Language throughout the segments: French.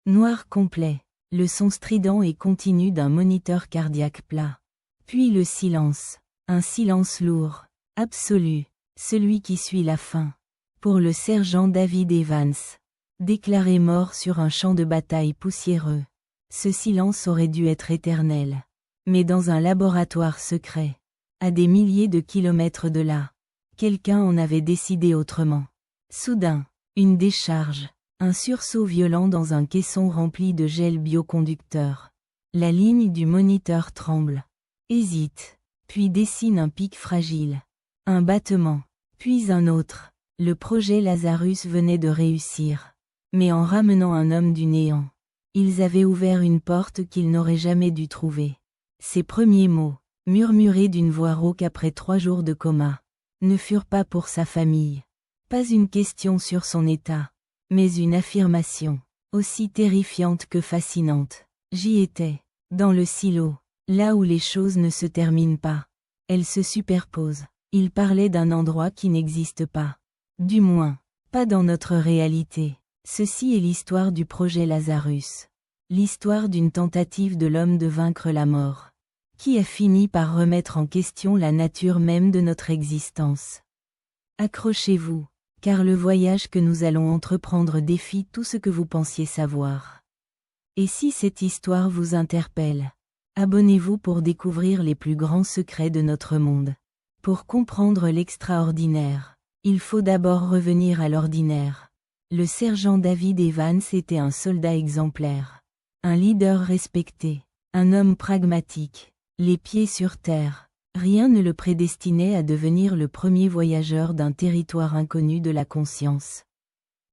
Noir complet. Le son strident et continu d'un moniteur cardiaque plat. Puis le silence. Un silence lourd, absolu, celui qui suit la fin. Pour le sergent David Evans. Déclaré mort sur un champ de bataille poussiéreux. Ce silence aurait dû être éternel. Mais dans un laboratoire secret, à des milliers de kilomètres de là, quelqu'un en avait décidé autrement. Soudain, une décharge. Un sursaut violent dans un caisson rempli de gel bioconducteur. La ligne du moniteur tremble. Hésite. Puis dessine un pic fragile. Un battement. Puis un autre. Le projet Lazarus venait de réussir. Mais en ramenant un homme du néant. Ils avaient ouvert une porte qu'ils n'auraient jamais dû trouver. Ces premiers mots, murmurés d'une voix rauque après 3 jours de coma, ne furent pas pour sa famille. Pas une question sur son état. Mais une affirmation, aussi terrifiante que fascinante. J'y étais, dans le silo, là où les choses ne se terminent pas. Elles se superposent. Il parlait d'un endroit qui n'existe pas. Du moins, pas dans notre réalité. Ceci est l'histoire du projet Lazarus. L'histoire d'une tentative de l'homme de vaincre la mort. Qui a fini par remettre en question la nature même de notre existence. Accrochez-vous. Car le voyage que nous allons entreprendre défie tout ce que vous pensiez savoir. Et si cette histoire vous interpelle, abonnez-vous pour découvrir les plus grands secrets de notre monde. Pour comprendre l'extraordinaire, il faut d'abord revenir à l'ordinaire. Le sergent David Evans était un soldat exemplaire. Un leader respecté. Un homme pragmatique. Les pieds sur terre. Rien ne le prédestinait à devenir le premier voyageur d'un territoire inconnu de la conscience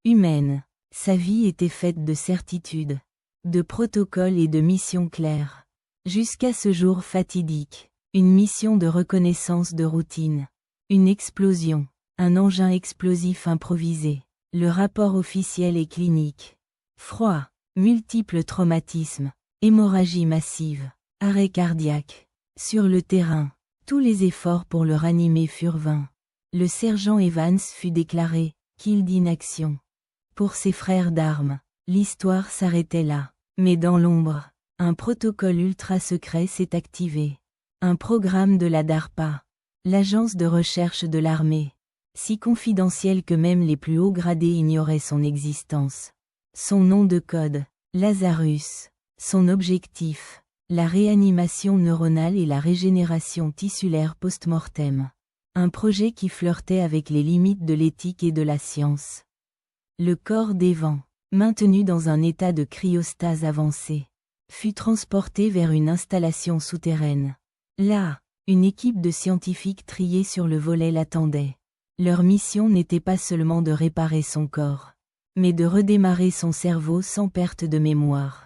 humaine. Sa vie était faite de certitudes, de protocoles et de missions claires. Jusqu'à ce jour fatidique, une mission de reconnaissance de routine, une explosion, un engin explosif improvisé, le rapport officiel et clinique. Froid, multiples traumatismes, hémorragie massive, arrêt cardiaque. Sur le terrain, tous les efforts pour le ranimer furent vains. Le sergent Evans fut déclaré « killed in action ». Pour ses frères d'armes, l'histoire s'arrêtait là. Mais dans l'ombre, un protocole ultra secret s'est activé. Un programme de la DARPA, l'agence de recherche de l'armée, si confidentiel que même les plus hauts gradés ignoraient son existence. Son nom de code, Lazarus. Son objectif, la réanimation neuronale et la régénération tissulaire post-mortem. Un projet qui flirtait avec les limites de l'éthique et de la science. Le corps d'Evan, maintenu dans un état de cryostase avancée, fut transporté vers une installation souterraine. Là, une équipe de scientifiques triés sur le volet l'attendait. Leur mission n'était pas seulement de réparer son corps, mais de redémarrer son cerveau sans perte de mémoire.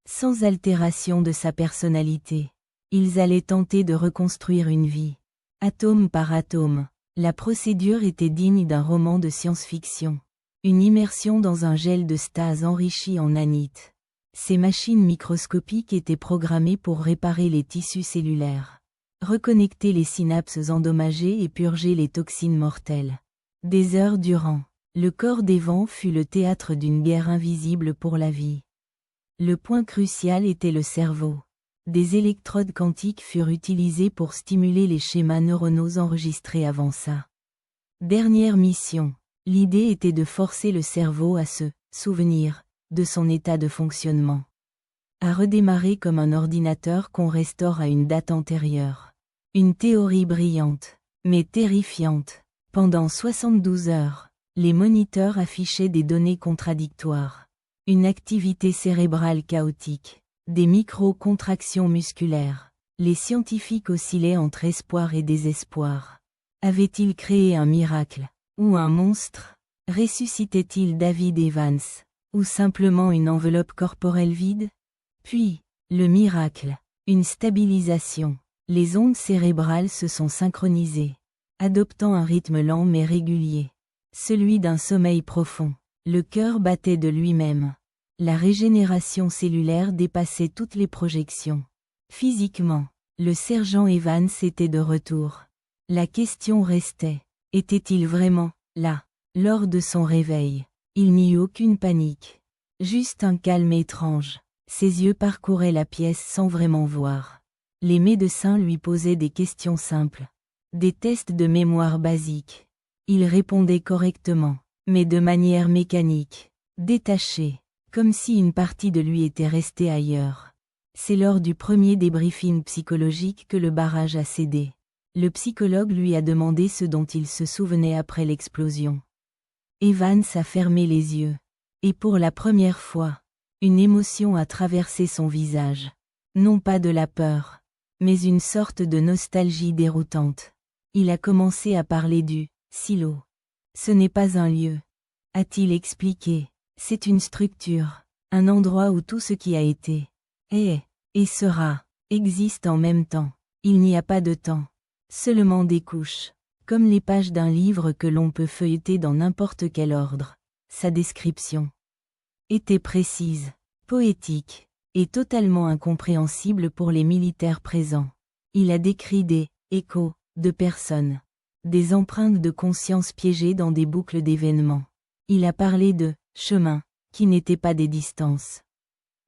Sans altération de sa personnalité. Ils allaient tenter de reconstruire une vie. Atome par atome, la procédure était digne d'un roman de science-fiction. Une immersion dans un gel de stase enrichi en nanite. Ces machines microscopiques étaient programmées pour réparer les tissus cellulaires, reconnecter les synapses endommagées et purger les toxines mortelles. Des heures durant, le corps d'Evan fut le théâtre d'une guerre invisible pour la vie. Le point crucial était le cerveau. Des électrodes quantiques furent utilisées pour stimuler les schémas neuronaux enregistrés avant ça. Dernière mission. L'idée était de forcer le cerveau à se souvenir de son état de fonctionnement. À redémarrer comme un ordinateur qu'on restaure à une date antérieure. Une théorie brillante, mais terrifiante. Pendant 72 heures, les moniteurs affichaient des données contradictoires. Une activité cérébrale chaotique, des micro-contractions musculaires. Les scientifiques oscillaient entre espoir et désespoir. Avait-il créé un miracle, ou un monstre? Ressuscitait-il David Evans, ou simplement une enveloppe corporelle vide? Puis, le miracle, une stabilisation. Les ondes cérébrales se sont synchronisées, adoptant un rythme lent mais régulier. Celui d'un sommeil profond. Le cœur battait de lui-même. La régénération cellulaire dépassait toutes les projections. Physiquement, le sergent Evans était de retour. La question restait, était-il vraiment là? Lors de son réveil, il n'y eut aucune panique. Juste un calme étrange. Ses yeux parcouraient la pièce sans vraiment voir. Les médecins lui posaient des questions simples. Des tests de mémoire basiques. Il répondait correctement, mais de manière mécanique, détachée, comme si une partie de lui était restée ailleurs. C'est lors du premier débriefing psychologique que le barrage a cédé. Le psychologue lui a demandé ce dont il se souvenait après l'explosion. Evans a fermé les yeux. Et pour la première fois, une émotion a traversé son visage. Non pas de la peur, mais une sorte de nostalgie déroutante. Il a commencé à parler du silo. Ce n'est pas un lieu, a-t-il expliqué. C'est une structure, un endroit où tout ce qui a été, est, et sera, existe en même temps. Il n'y a pas de temps, seulement des couches, comme les pages d'un livre que l'on peut feuilleter dans n'importe quel ordre. Sa description était précise, poétique, et totalement incompréhensible pour les militaires présents. Il a décrit des échos de personnes, des empreintes de conscience piégées dans des boucles d'événements. Il a parlé de chemins, qui n'étaient pas des distances,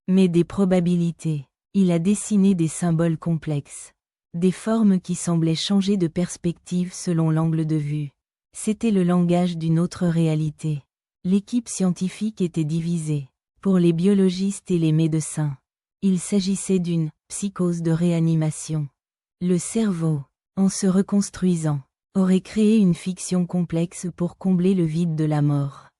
mais des probabilités. Il a dessiné des symboles complexes, des formes qui semblaient changer de perspective selon l'angle de vue. C'était le langage d'une autre réalité. L'équipe scientifique était divisée. Pour les biologistes et les médecins, il s'agissait d'une psychose de réanimation. Le cerveau, en se reconstruisant, aurait créé une fiction complexe pour combler le vide de la mort.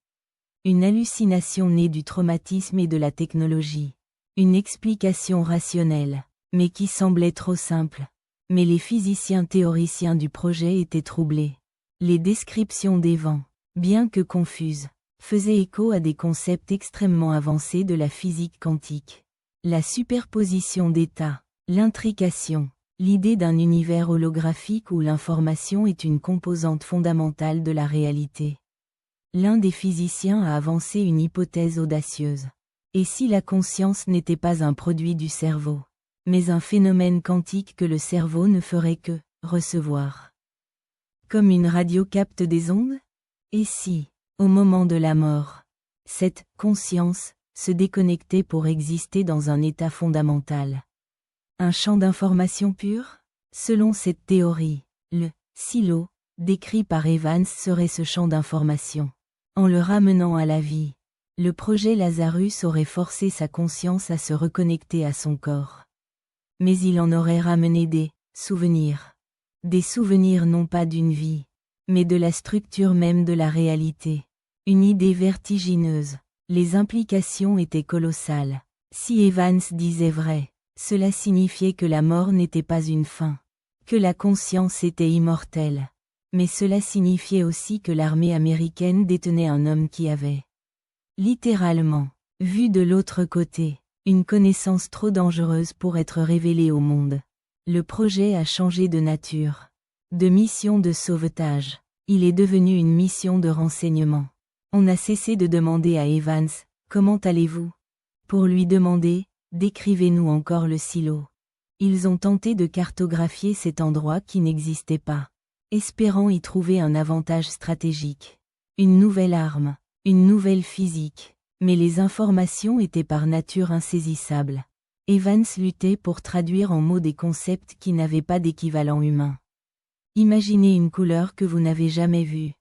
Une hallucination née du traumatisme et de la technologie. Une explication rationnelle, mais qui semblait trop simple. Mais les physiciens théoriciens du projet étaient troublés. Les descriptions des vents, bien que confuses, faisaient écho à des concepts extrêmement avancés de la physique quantique. La superposition d'états, l'intrication, l'idée d'un univers holographique où l'information est une composante fondamentale de la réalité. L'un des physiciens a avancé une hypothèse audacieuse. Et si la conscience n'était pas un produit du cerveau, mais un phénomène quantique que le cerveau ne ferait que recevoir? Comme une radio capte des ondes? Et si, au moment de la mort, cette conscience se déconnectait pour exister dans un état fondamental? Un champ d'information pur? Selon cette théorie, le silo, décrit par Evans serait ce champ d'information. En le ramenant à la vie, le projet Lazarus aurait forcé sa conscience à se reconnecter à son corps. Mais il en aurait ramené des souvenirs. Des souvenirs non pas d'une vie, mais de la structure même de la réalité. Une idée vertigineuse. Les implications étaient colossales. Si Evans disait vrai, cela signifiait que la mort n'était pas une fin, que la conscience était immortelle. Mais cela signifiait aussi que l'armée américaine détenait un homme qui avait, littéralement, vu de l'autre côté, une connaissance trop dangereuse pour être révélée au monde. Le projet a changé de nature. De mission de sauvetage, il est devenu une mission de renseignement. On a cessé de demander à Evans « Comment allez-vous » pour lui demander « Décrivez-nous encore le silo ». Ils ont tenté de cartographier cet endroit qui n'existait pas, espérant y trouver un avantage stratégique, une nouvelle arme, une nouvelle physique, mais les informations étaient par nature insaisissables. Evans luttait pour traduire en mots des concepts qui n'avaient pas d'équivalent humain. Imaginez une couleur que vous n'avez jamais vue,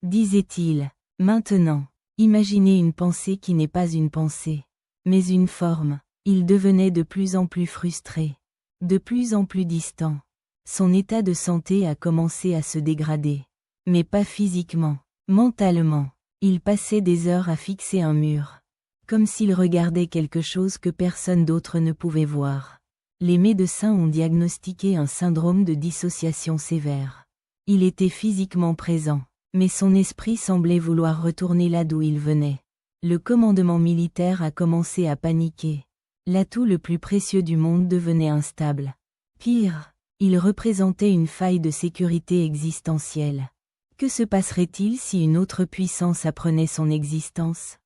disait-il. Maintenant, imaginez une pensée qui n'est pas une pensée, mais une forme. Il devenait de plus en plus frustré, de plus en plus distant. Son état de santé a commencé à se dégrader. Mais pas physiquement, mentalement. Il passait des heures à fixer un mur, comme s'il regardait quelque chose que personne d'autre ne pouvait voir. Les médecins ont diagnostiqué un syndrome de dissociation sévère. Il était physiquement présent, mais son esprit semblait vouloir retourner là d'où il venait. Le commandement militaire a commencé à paniquer. L'atout le plus précieux du monde devenait instable. Pire, il représentait une faille de sécurité existentielle. Que se passerait-il si une autre puissance apprenait son existence?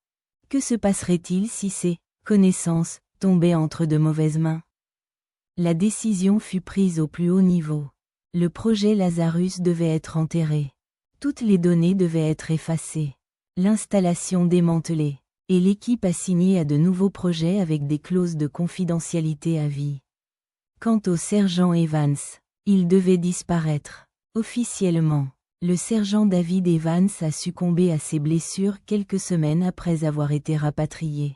Que se passerait-il si ces connaissances tombaient entre de mauvaises mains? La décision fut prise au plus haut niveau. Le projet Lazarus devait être enterré. Toutes les données devaient être effacées. L'installation démantelée. Et l'équipe a signé à de nouveaux projets avec des clauses de confidentialité à vie. Quant au sergent Evans, il devait disparaître. Officiellement, le sergent David Evans a succombé à ses blessures quelques semaines après avoir été rapatrié.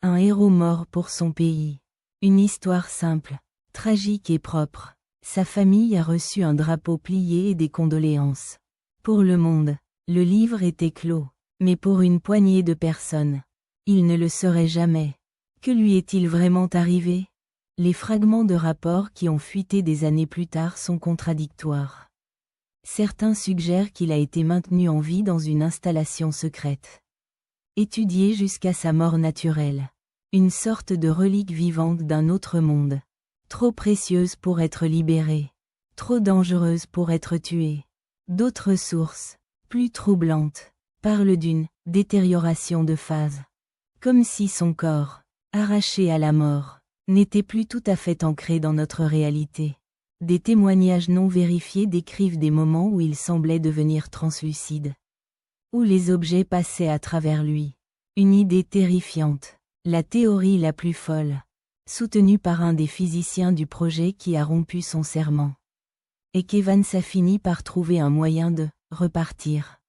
Un héros mort pour son pays. Une histoire simple, tragique et propre. Sa famille a reçu un drapeau plié et des condoléances. Pour le monde, le livre était clos. Mais pour une poignée de personnes, il ne le serait jamais. Que lui est-il vraiment arrivé? Les fragments de rapports qui ont fuité des années plus tard sont contradictoires. Certains suggèrent qu'il a été maintenu en vie dans une installation secrète. Étudié jusqu'à sa mort naturelle. Une sorte de relique vivante d'un autre monde. Trop précieuse pour être libérée. Trop dangereuse pour être tuée. D'autres sources, plus troublantes, parlent d'une détérioration de phase. Comme si son corps, arraché à la mort, n'était plus tout à fait ancré dans notre réalité. Des témoignages non vérifiés décrivent des moments où il semblait devenir translucide. Où les objets passaient à travers lui. Une idée terrifiante. La théorie la plus folle. Soutenue par un des physiciens du projet qui a rompu son serment. Et qu'Evans a fini par trouver un moyen de repartir.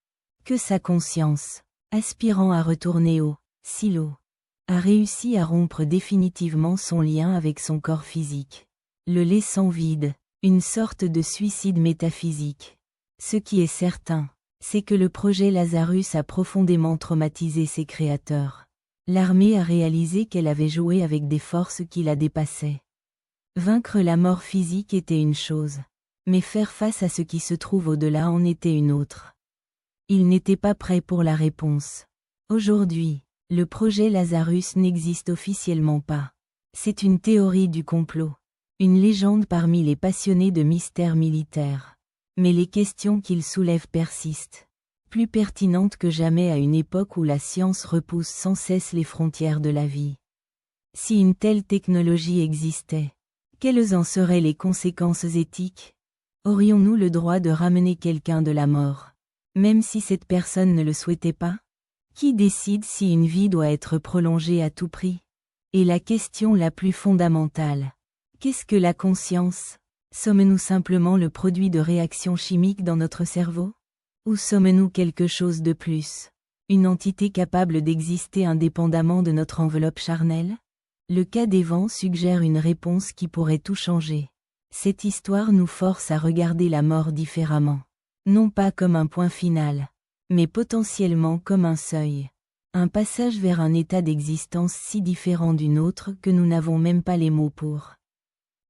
Que sa conscience, aspirant à retourner au silo, a réussi à rompre définitivement son lien avec son corps physique, le laissant vide, une sorte de suicide métaphysique. Ce qui est certain, c'est que le projet Lazarus a profondément traumatisé ses créateurs. L'armée a réalisé qu'elle avait joué avec des forces qui la dépassaient. Vaincre la mort physique était une chose, mais faire face à ce qui se trouve au-delà en était une autre. Il n'était pas prêt pour la réponse. Aujourd'hui, le projet Lazarus n'existe officiellement pas. C'est une théorie du complot. Une légende parmi les passionnés de mystères militaires. Mais les questions qu'il soulève persistent. Plus pertinentes que jamais à une époque où la science repousse sans cesse les frontières de la vie. Si une telle technologie existait, quelles en seraient les conséquences éthiques? Aurions-nous le droit de ramener quelqu'un de la mort? Même si cette personne ne le souhaitait pas? Qui décide si une vie doit être prolongée à tout prix? Et la question la plus fondamentale. Qu'est-ce que la conscience? Sommes-nous simplement le produit de réactions chimiques dans notre cerveau? Ou sommes-nous quelque chose de plus? Une entité capable d'exister indépendamment de notre enveloppe charnelle? Le cas d'Evan suggère une réponse qui pourrait tout changer. Cette histoire nous force à regarder la mort différemment. Non pas comme un point final, mais potentiellement comme un seuil. Un passage vers un état d'existence si différent d'une autre que nous n'avons même pas les mots pour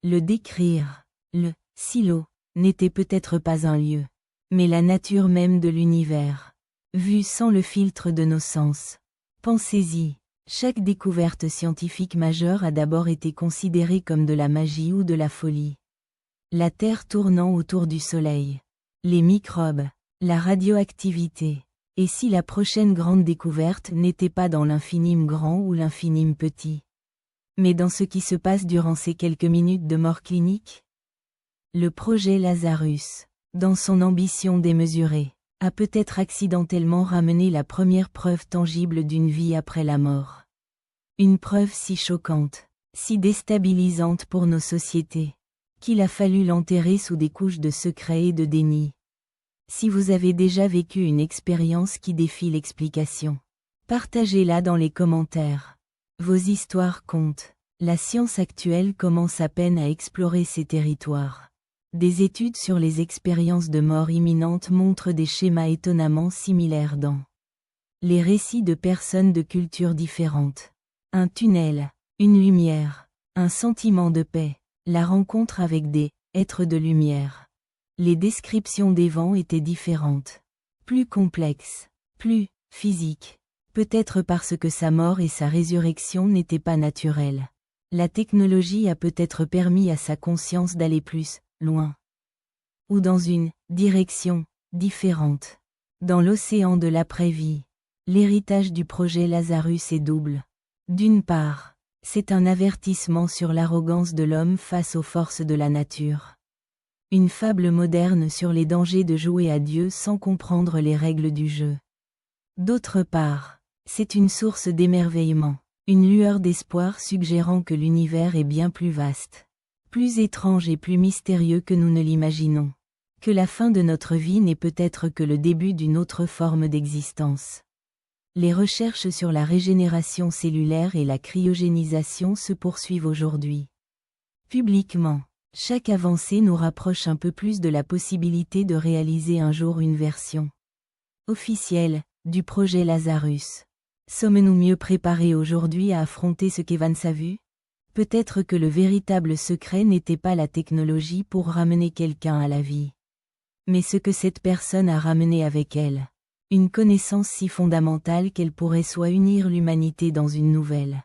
le décrire. Le silo n'était peut-être pas un lieu, mais la nature même de l'univers, vue sans le filtre de nos sens. Pensez-y, chaque découverte scientifique majeure a d'abord été considérée comme de la magie ou de la folie. La Terre tournant autour du Soleil. Les microbes, la radioactivité. Et si la prochaine grande découverte n'était pas dans l'infinime grand ou l'infinime petit, mais dans ce qui se passe durant ces quelques minutes de mort clinique? Le projet Lazarus, dans son ambition démesurée, a peut-être accidentellement ramené la première preuve tangible d'une vie après la mort. Une preuve si choquante, si déstabilisante pour nos sociétés, qu'il a fallu l'enterrer sous des couches de secret et de déni. Si vous avez déjà vécu une expérience qui défie l'explication, partagez-la dans les commentaires. Vos histoires comptent. La science actuelle commence à peine à explorer ces territoires. Des études sur les expériences de mort imminente montrent des schémas étonnamment similaires dans les récits de personnes de cultures différentes. Un tunnel, une lumière, un sentiment de paix, la rencontre avec des êtres de lumière. Les descriptions des vents étaient différentes, plus complexes, plus physiques, peut-être parce que sa mort et sa résurrection n'étaient pas naturelles. La technologie a peut-être permis à sa conscience d'aller plus loin, ou dans une direction différente. Dans l'océan de l'après-vie, l'héritage du projet Lazarus est double. D'une part, c'est un avertissement sur l'arrogance de l'homme face aux forces de la nature. Une fable moderne sur les dangers de jouer à Dieu sans comprendre les règles du jeu. D'autre part, C'est une source d'émerveillement, une lueur d'espoir suggérant que l'univers est bien plus vaste, plus étrange et plus mystérieux que nous ne l'imaginons. Que la fin de notre vie n'est peut-être que le début d'une autre forme d'existence. Les recherches sur la régénération cellulaire et la cryogénisation se poursuivent aujourd'hui. Publiquement, chaque avancée nous rapproche un peu plus de la possibilité de réaliser un jour une version officielle du projet Lazarus. Sommes-nous mieux préparés aujourd'hui à affronter ce qu'Evans a vu? Peut-être que le véritable secret n'était pas la technologie pour ramener quelqu'un à la vie, mais ce que cette personne a ramené avec elle. Une connaissance si fondamentale qu'elle pourrait soit unir l'humanité dans une nouvelle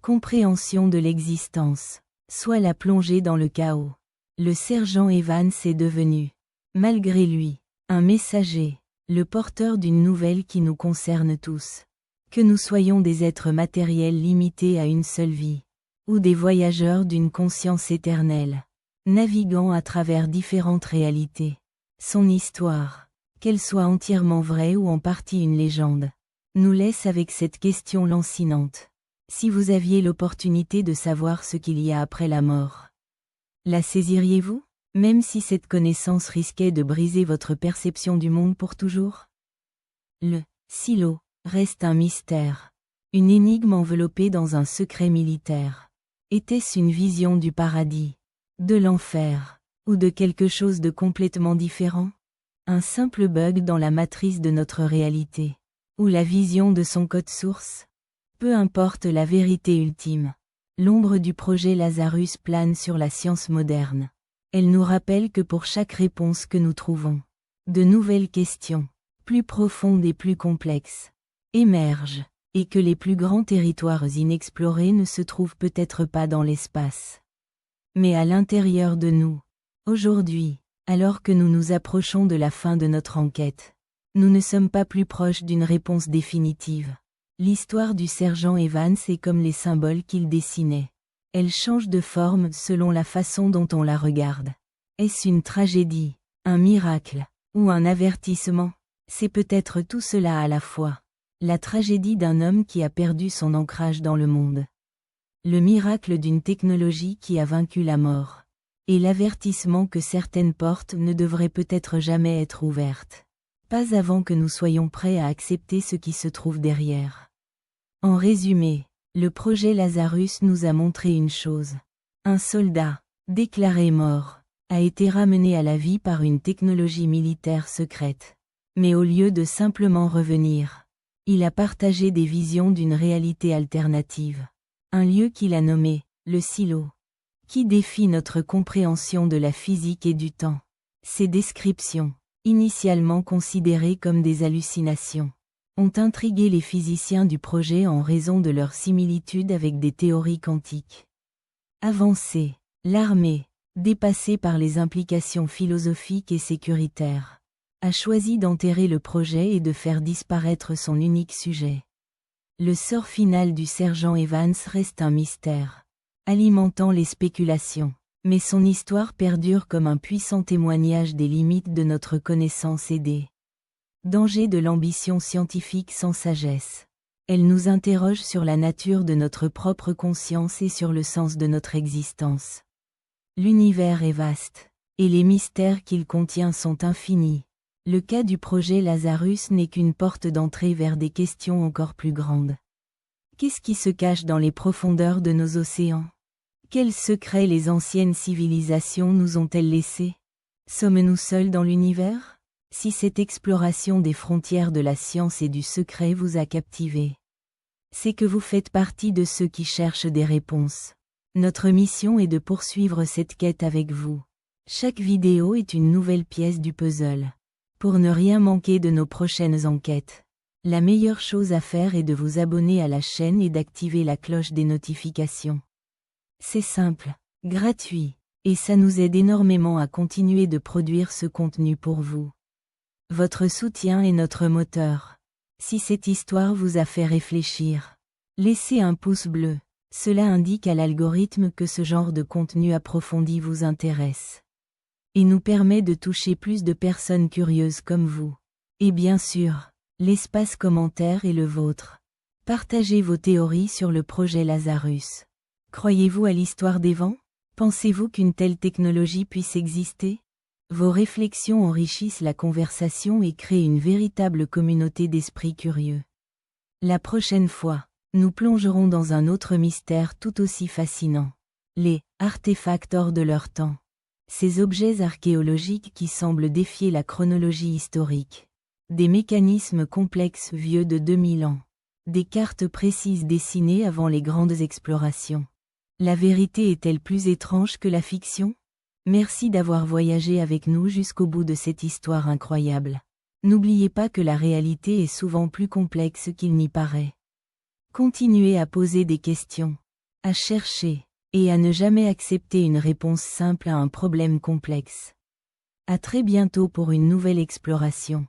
compréhension de l'existence, soit la plonger dans le chaos. Le sergent Evans est devenu, malgré lui, un messager, le porteur d'une nouvelle qui nous concerne tous. Que nous soyons des êtres matériels limités à une seule vie, ou des voyageurs d'une conscience éternelle, naviguant à travers différentes réalités. Son histoire, qu'elle soit entièrement vraie ou en partie une légende, nous laisse avec cette question lancinante. Si vous aviez l'opportunité de savoir ce qu'il y a après la mort, la saisiriez-vous, même si cette connaissance risquait de briser votre perception du monde pour toujours? Le silo reste un mystère, une énigme enveloppée dans un secret militaire. Était-ce une vision du paradis, de l'enfer, ou de quelque chose de complètement différent? Un simple bug dans la matrice de notre réalité, ou la vision de son code source? Peu importe la vérité ultime, l'ombre du projet Lazarus plane sur la science moderne. Elle nous rappelle que pour chaque réponse que nous trouvons, de nouvelles questions, plus profondes et plus complexes, émergent, et que les plus grands territoires inexplorés ne se trouvent peut-être pas dans l'espace, mais à l'intérieur de nous. Aujourd'hui, alors que nous nous approchons de la fin de notre enquête, nous ne sommes pas plus proches d'une réponse définitive. L'histoire du sergent Evans est comme les symboles qu'il dessinait. Elle change de forme selon la façon dont on la regarde. Est-ce une tragédie, un miracle, ou un avertissement? C'est peut-être tout cela à la fois. La tragédie d'un homme qui a perdu son ancrage dans le monde. Le miracle d'une technologie qui a vaincu la mort. Et l'avertissement que certaines portes ne devraient peut-être jamais être ouvertes. Pas avant que nous soyons prêts à accepter ce qui se trouve derrière. En résumé, le projet Lazarus nous a montré une chose. Un soldat, déclaré mort, a été ramené à la vie par une technologie militaire secrète. Mais au lieu de simplement revenir, il a partagé des visions d'une réalité alternative. Un lieu qu'il a nommé, le silo, qui défie notre compréhension de la physique et du temps. Ces descriptions, initialement considérées comme des hallucinations, ont intrigué les physiciens du projet en raison de leur similitude avec des théories quantiques avancées. L'armée, dépassée par les implications philosophiques et sécuritaires, a choisi d'enterrer le projet et de faire disparaître son unique sujet. Le sort final du sergent Evans reste un mystère, alimentant les spéculations, mais son histoire perdure comme un puissant témoignage des limites de notre connaissance et des dangers de l'ambition scientifique sans sagesse. Elle nous interroge sur la nature de notre propre conscience et sur le sens de notre existence. L'univers est vaste, et les mystères qu'il contient sont infinis. Le cas du projet Lazarus n'est qu'une porte d'entrée vers des questions encore plus grandes. Qu'est-ce qui se cache dans les profondeurs de nos océans? Quels secrets les anciennes civilisations nous ont-elles laissés? Sommes-nous seuls dans l'univers? Si cette exploration des frontières de la science et du secret vous a captivé, c'est que vous faites partie de ceux qui cherchent des réponses. Notre mission est de poursuivre cette quête avec vous. Chaque vidéo est une nouvelle pièce du puzzle. Pour ne rien manquer de nos prochaines enquêtes, la meilleure chose à faire est de vous abonner à la chaîne et d'activer la cloche des notifications. C'est simple, gratuit, et ça nous aide énormément à continuer de produire ce contenu pour vous. Votre soutien est notre moteur. Si cette histoire vous a fait réfléchir, laissez un pouce bleu. Cela indique à l'algorithme que ce genre de contenu approfondi vous intéresse et nous permet de toucher plus de personnes curieuses comme vous. Et bien sûr, L'espace commentaire est le vôtre. Partagez vos théories sur le projet Lazarus. Croyez-vous à l'histoire des vents? Pensez-vous qu'une telle technologie puisse exister? Vos réflexions enrichissent la conversation et créent une véritable communauté d'esprits curieux. La prochaine fois, nous plongerons dans un autre mystère tout aussi fascinant. Les artefacts hors de leur temps. Ces objets archéologiques qui semblent défier la chronologie historique. Des mécanismes complexes vieux de 2000 ans. Des cartes précises dessinées avant les grandes explorations. La vérité est-elle plus étrange que la fiction? Merci d'avoir voyagé avec nous jusqu'au bout de cette histoire incroyable. N'oubliez pas que la réalité est souvent plus complexe qu'il n'y paraît. Continuez à poser des questions, à chercher, et à ne jamais accepter une réponse simple à un problème complexe. À très bientôt pour une nouvelle exploration.